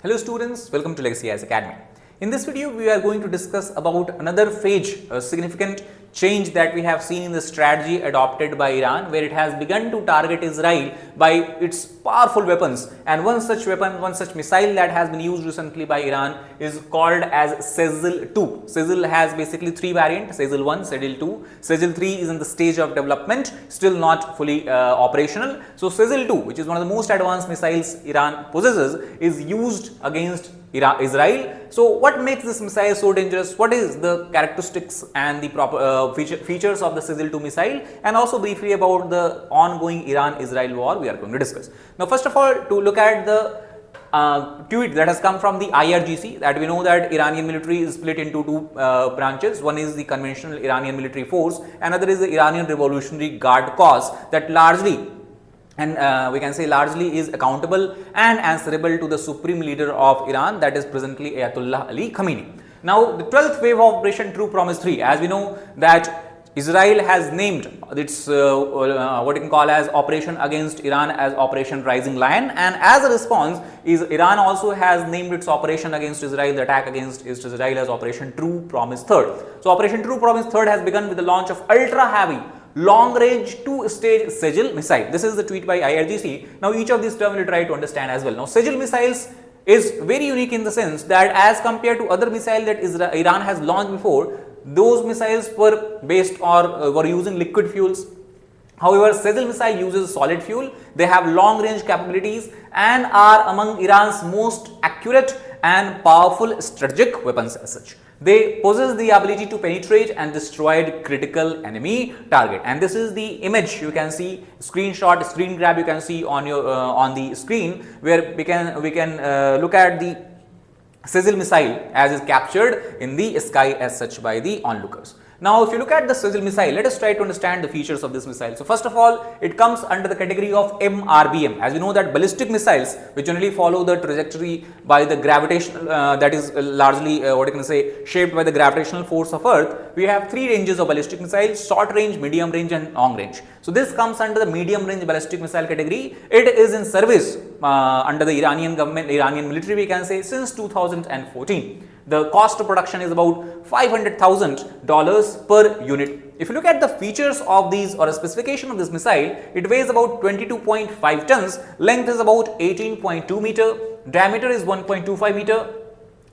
Hello students, welcome to Legacy IAS Academy. In this video, we are going to discuss about another phase, a significant change that we have seen in the strategy adopted by Iran, where it has begun to target Israel by its powerful weapons. And one such weapon, one such missile that has been used recently by Iran is called as Sejjil 2. Sejjil has basically three variants, Sejjil 1, Sejjil 2. Sejjil 3 is in the stage of development, still not fully operational. So Sejjil 2, which is one of the most advanced missiles Iran possesses, is used against Israel. So what makes this missile so dangerous? What is the characteristics and the proper features of the Sejjil 2 missile, and also briefly about the ongoing Iran-Israel war we are going to discuss. Now first of all, to look at the tweet that has come from the IRGC, that we know that Iranian military is split into two branches. One is the conventional Iranian military force, another is the Iranian Revolutionary Guard Corps that largely we can say largely is accountable and answerable to the supreme leader of Iran, that is presently Ayatollah Ali Khamenei. Now the 12th wave of Operation True Promise 3, as we know that Israel has named its what you can call as operation against Iran as Operation Rising Lion, and as a response Iran also has named its operation against Israel, the attack against Israel, as Operation True Promise 3rd. So Operation True Promise 3rd has begun with the launch of ultra heavy long-range two-stage Sejjil missile. This is the tweet by IRGC. Now each of these terms we will try to understand as well. Now Sejjil missiles is very unique in the sense that as compared to other missiles that Iran has launched before, those missiles were based or were using liquid fuels. However, Sejjil missile uses solid fuel. They have long-range capabilities and are among Iran's most accurate and powerful strategic weapons as such. They possess the ability to penetrate and destroy critical enemy target, and this is the image you can see, screenshot, screen grab you can see on your on the screen, where we can look at the Sejjil missile as is captured in the sky as such by the onlookers. Now, if you look at the Sejjil missile, let us try to understand the features of this missile. So, first of all, it comes under the category of MRBM. As we know that ballistic missiles, which generally follow the trajectory by the gravitational, that is largely what you can say, shaped by the gravitational force of Earth, we have three ranges of ballistic missiles: short range, medium range and long range. So, this comes under the medium range ballistic missile category. It is in service under the Iranian government, Iranian military we can say, since 2014. The cost of production is about $500,000 per unit. If you look at the features of these or a specification of this missile, it weighs about 22.5 tons, length is about 18.2 meter, diameter is 1.25 meter,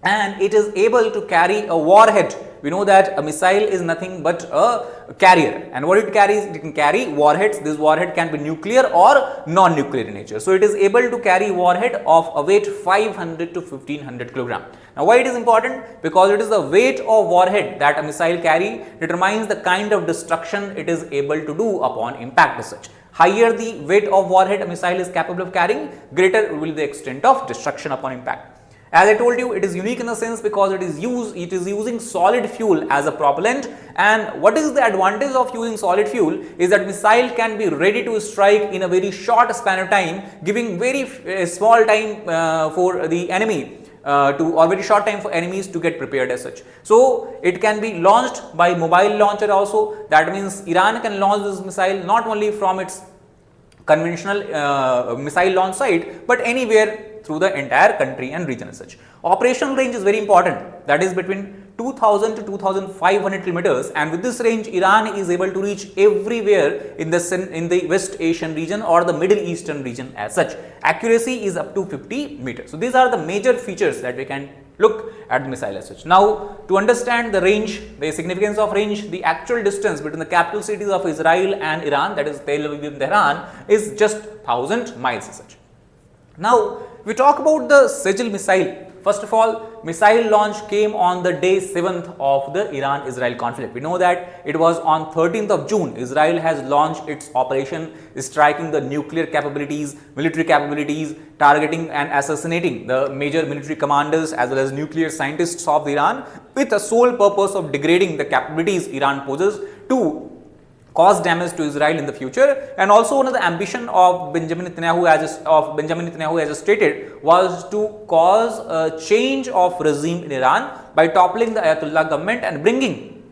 and it is able to carry a warhead. We know that a missile is nothing but a carrier, and what it carries, it can carry warheads. This warhead can be nuclear or non-nuclear in nature. So it is able to carry warhead of a weight 500 to 1500 kilogram. Now why it is important? Because it is the weight of warhead that a missile carry determines the kind of destruction it is able to do upon impact as such. Higher the weight of warhead a missile is capable of carrying, greater will be the extent of destruction upon impact. As I told you, it is unique in the sense because it is using solid fuel as a propellant. And what is the advantage of using solid fuel is that missile can be ready to strike in a very short span of time, giving very small time for the enemy or very short time for enemies to get prepared as such. So it can be launched by mobile launcher also. That means Iran can launch this missile not only from its conventional missile launch site, but anywhere through the entire country and region as such. Operational range is very important, that is between 2000 to 2500 kilometers, and with this range Iran is able to reach everywhere in the West Asian region or the Middle Eastern region as such. Accuracy is up to 50 meters. So these are the major features that we can look at the missile as such. Now to understand the range, the significance of range, the actual distance between the capital cities of Israel and Iran, that is Tel Aviv and Tehran, is just 1000 miles as such. Now we talk about the Sejjil missile. First of all, missile launch came on the day 7th of the Iran-Israel conflict. We know that it was on 13th of June, Israel has launched its operation, striking the nuclear capabilities, military capabilities, targeting and assassinating the major military commanders as well as nuclear scientists of Iran, with the sole purpose of degrading the capabilities Iran possesses to cause damage to Israel in the future. And also one of the ambition of Benjamin Netanyahu as stated was to cause a change of regime in Iran by toppling the Ayatollah government and bringing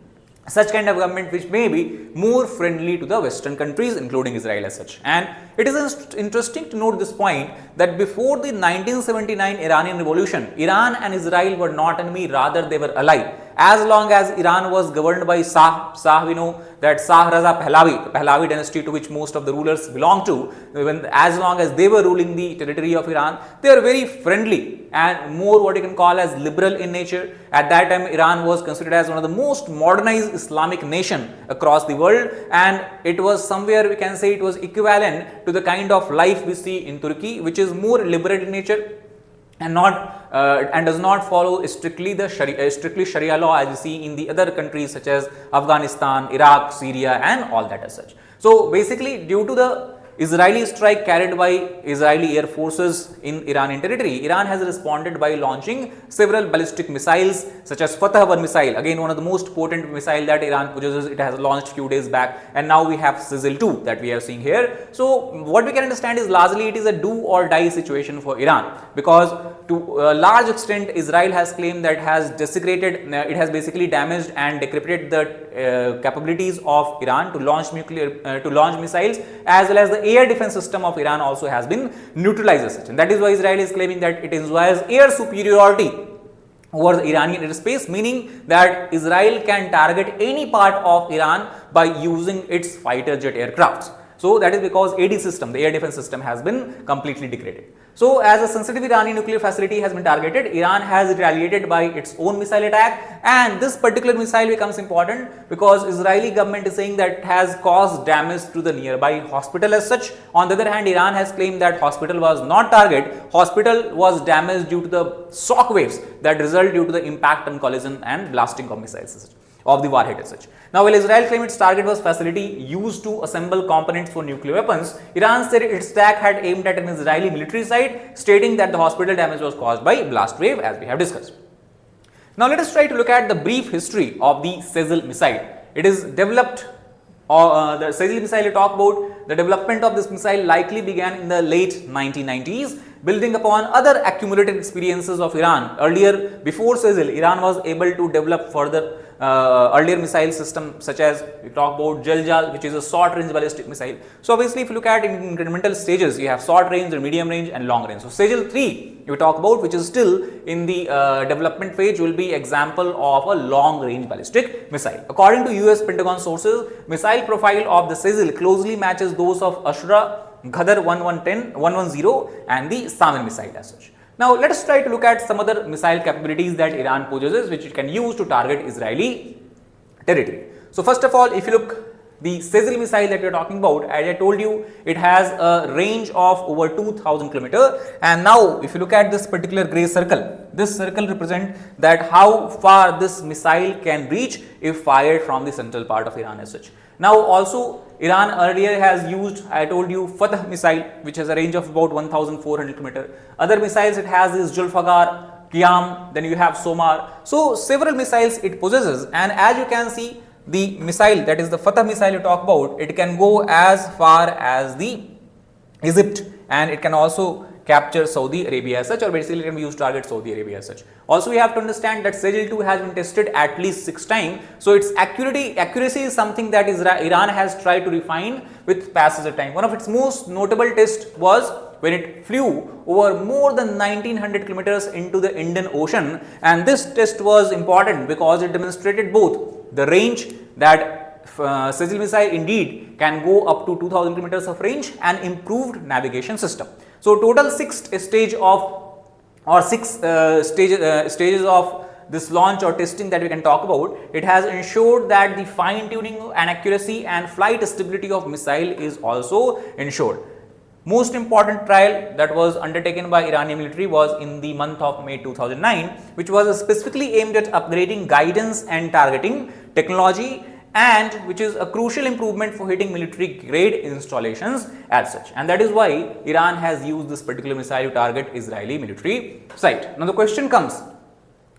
such kind of government which may be more friendly to the Western countries, including Israel as such. And it is interesting to note this point that before the 1979 Iranian revolution, Iran and Israel were not enemy, rather they were allies. As long as Iran was governed by Shah, we know that Shah Raza Pahlavi dynasty, to which most of the rulers belong to, as long as they were ruling the territory of Iran, they are very friendly and more what you can call as liberal in nature. At that time, Iran was considered as one of the most modernized Islamic nation across the world, and it was somewhere we can say it was equivalent to the kind of life we see in Turkey, which is more liberal in nature and not and does not follow strictly the Sharia law as we see in the other countries such as Afghanistan, Iraq, Syria and all that as such. So basically, due to the Israeli strike carried by Israeli air forces in Iranian territory, Iran has responded by launching several ballistic missiles such as Fatah-1 missile, again one of the most potent missile that Iran possesses. It has launched few days back, and now we have Sejjil-2 that we are seeing here. So what we can understand is largely it is a do or die situation for Iran, because to a large extent Israel has claimed that has desecrated, it has basically damaged and decrypted the capabilities of Iran to launch missiles, as well as the air defense system of Iran also has been neutralized as such. And that is why Israel is claiming that it enjoys air superiority over the Iranian airspace, meaning that Israel can target any part of Iran by using its fighter jet aircrafts. So that is because AD system, the air defense system, has been completely degraded. So as a sensitive Iranian nuclear facility has been targeted, Iran has retaliated by its own missile attack, and this particular missile becomes important because Israeli government is saying that it has caused damage to the nearby hospital as such. On the other hand, Iran has claimed that hospital was not target, hospital was damaged due to the shock waves that result due to the impact and collision and blasting of missiles as such, of the warhead as such. Now, while Israel claimed its target was facility used to assemble components for nuclear weapons, Iran said its attack had aimed at an Israeli military site, stating that the hospital damage was caused by blast wave, as we have discussed. Now, let us try to look at the brief history of the Sejjil missile. It is developed, the Sejjil missile we talk about, the development of this missile likely began in the late 1990s, building upon other accumulated experiences of Iran. Earlier, before Sejjil, Iran was able to develop further earlier missile system such as we talk about Sejjil, which is a short range ballistic missile. So obviously, if you look at in incremental stages, you have short range and medium range and long range. So Sejjil 3 we talk about, which is still in the development phase, will be example of a long range ballistic missile. According to US Pentagon sources, missile profile of the Sejjil closely matches those of Ashura, Ghadar 110 and the Saman missile as such. Now, let us try to look at some other missile capabilities that Iran possesses, which it can use to target Israeli territory. So, first of all, if you look, the Sejjil missile that we are talking about, as I told you, it has a range of over 2000 km. And now, if you look at this particular grey circle, this circle represents that how far this missile can reach if fired from the central part of Iran as such. Now, also Iran earlier has used, I told you, Fatah missile, which has a range of about 1400 km. Other missiles it has is Zulfagar, Qiyam, then you have Somar. So, several missiles it possesses, and as you can see, the missile, that is the Fatah missile you talk about, it can go as far as the Egypt, and it can also capture Saudi Arabia as such, or basically it can be used to target Saudi Arabia as such. Also, we have to understand that Sejjil 2 has been tested at least 6 times. So, its accuracy is something that Iran has tried to refine with passage of time. One of its most notable tests was when it flew over more than 1900 kilometers into the Indian Ocean, and this test was important because it demonstrated both the range that Sejjil missile indeed can go up to 2000 kilometers of range and improved navigation system. So, total 6 stages of this launch or testing that we can talk about, it has ensured that the fine tuning and accuracy and flight stability of missile is also ensured. Most important trial that was undertaken by Iranian military was in the month of May 2009, which was specifically aimed at upgrading guidance and targeting technology, and which is a crucial improvement for hitting military grade installations as such. And that is why Iran has used this particular missile to target Israeli military site. Now, the question comes,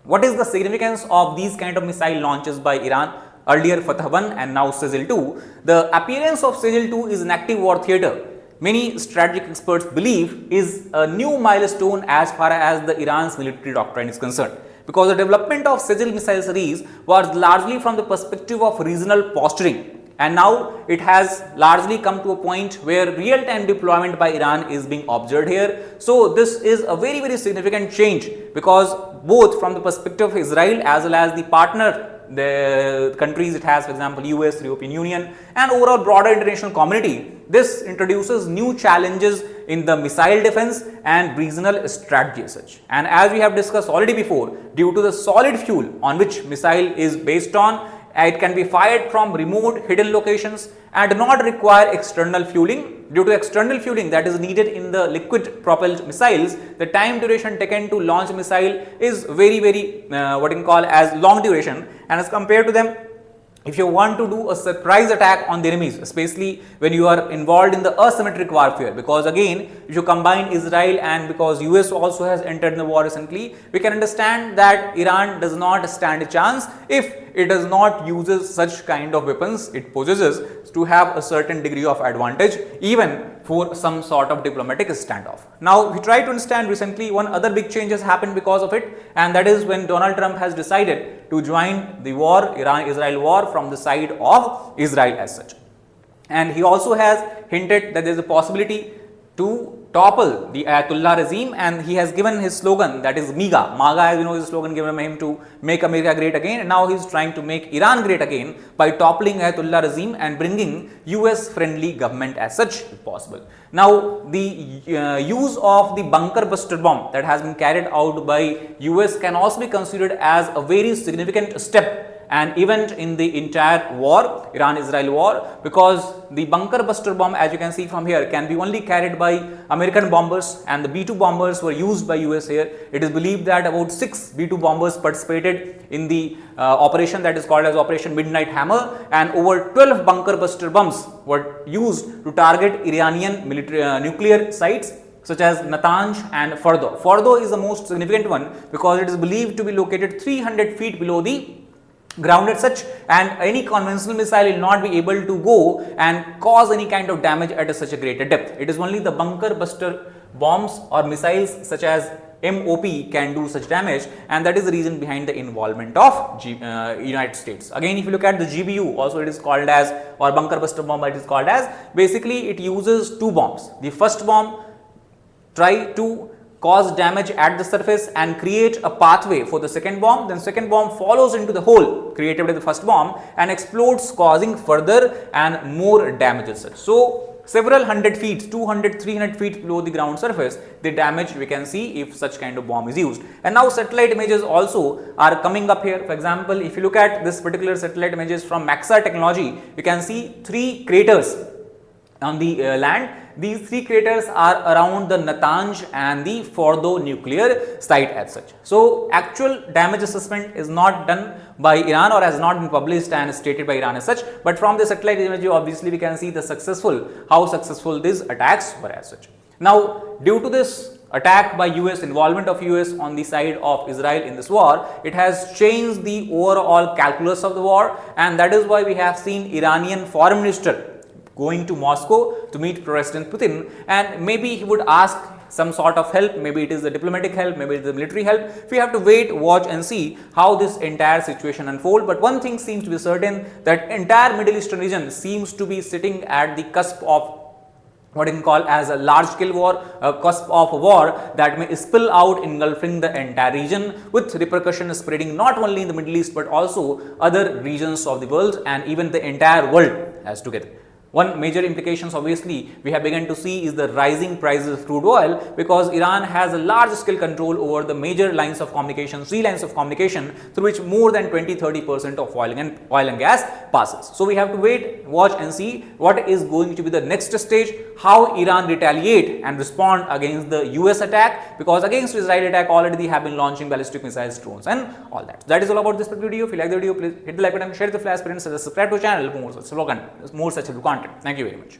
what is the significance of these kind of missile launches by Iran? Earlier Fatah 1 and now Sejjil 2. The appearance of Sejjil 2 is an active war theatre. Many strategic experts believe is a new milestone as far as the Iran's military doctrine is concerned. because the development of Sejjil missile series was largely from the perspective of regional posturing. And now it has largely come to a point where real-time deployment by Iran is being observed here. So this is a very significant change, because both from the perspective of Israel as well as the partner, the countries it has, for example, US, European Union, and overall broader international community, this introduces new challenges in the missile defense and regional strategy as such. And as we have discussed already before, due to the solid fuel on which missile is based on, it can be fired from remote hidden locations and do not require external fueling. Due to external fueling that is needed in the liquid propelled missiles, the time duration taken to launch a missile is very what you can call as long duration, and as compared to them, if you want to do a surprise attack on the enemies, especially when you are involved in the asymmetric warfare, because again, if you combine Israel and because US also has entered in the war recently, we can understand that Iran does not stand a chance if it does not uses such kind of weapons it possesses to have a certain degree of advantage even for some sort of diplomatic standoff. Now, we try to understand recently one other big change has happened because of it, and that is when Donald Trump has decided to join the war, Iran-Israel war, from the side of Israel as such. And he also has hinted that there is a possibility to topple the Ayatollah regime, and he has given his slogan, that is MAGA. MAGA, as you know, is a slogan given by him to make America great again, and now he is trying to make Iran great again by toppling Ayatollah regime and bringing US friendly government as such if possible. Now, the use of the bunker buster bomb that has been carried out by US can also be considered as a very significant step, an event in the entire war, Iran-Israel war, because the bunker buster bomb, as you can see from here, can be only carried by American bombers, and the B-2 bombers were used by US here. It is believed that about 6 B-2 bombers participated in the operation that is called as Operation Midnight Hammer, and over 12 bunker buster bombs were used to target Iranian military nuclear sites such as Natanz and Fordo. Fordo is the most significant one because it is believed to be located 300 feet below the ground as such, and any conventional missile will not be able to go and cause any kind of damage at such a greater depth. It is only the bunker buster bombs or missiles such as MOP can do such damage, and that is the reason behind the involvement of United States. Again, if you look at the GBU, also it is called as, or bunker buster bomb it is called as, basically it uses two bombs. The first bomb try to cause damage at the surface and create a pathway for the second bomb, then second bomb follows into the hole created by the first bomb and explodes, causing further and more damages. So, several hundred feet, 200, 300 feet below the ground surface, the damage we can see if such kind of bomb is used. And now satellite images also are coming up here. For example, if you look at this particular satellite images from Maxa technology, you can see 3 craters on the land. These 3 craters are around the Natanz and the Fordo nuclear site as such. So, actual damage assessment is not done by Iran or has not been published and stated by Iran as such, but from the satellite image obviously we can see how successful these attacks were as such. Now, due to this attack by US, involvement of US on the side of Israel in this war, it has changed the overall calculus of the war, and that is why we have seen Iranian foreign minister going to Moscow to meet President Putin, and maybe he would ask some sort of help, maybe it is the diplomatic help, maybe it is the military help. We have to wait, watch and see how this entire situation unfolds. But one thing seems to be certain, that entire Middle Eastern region seems to be sitting at the cusp of what you can call as a large scale war, a cusp of a war that may spill out, engulfing the entire region, with repercussions spreading not only in the Middle East but also other regions of the world and even the entire world as together. One major implications obviously we have begun to see is the rising prices of crude oil, because Iran has a large scale control over the major lines of communication, 3 lines of communication through which more than 20-30% of oil and gas passes. So, we have to wait, watch and see what is going to be the next stage, how Iran retaliate and respond against the US attack, because against Israel attack already they have been launching ballistic missiles, drones and all that. So, that is all about this video. If you like the video, please hit the like button, share the flash, friends, subscribe to the channel for more such content. Thank you very much.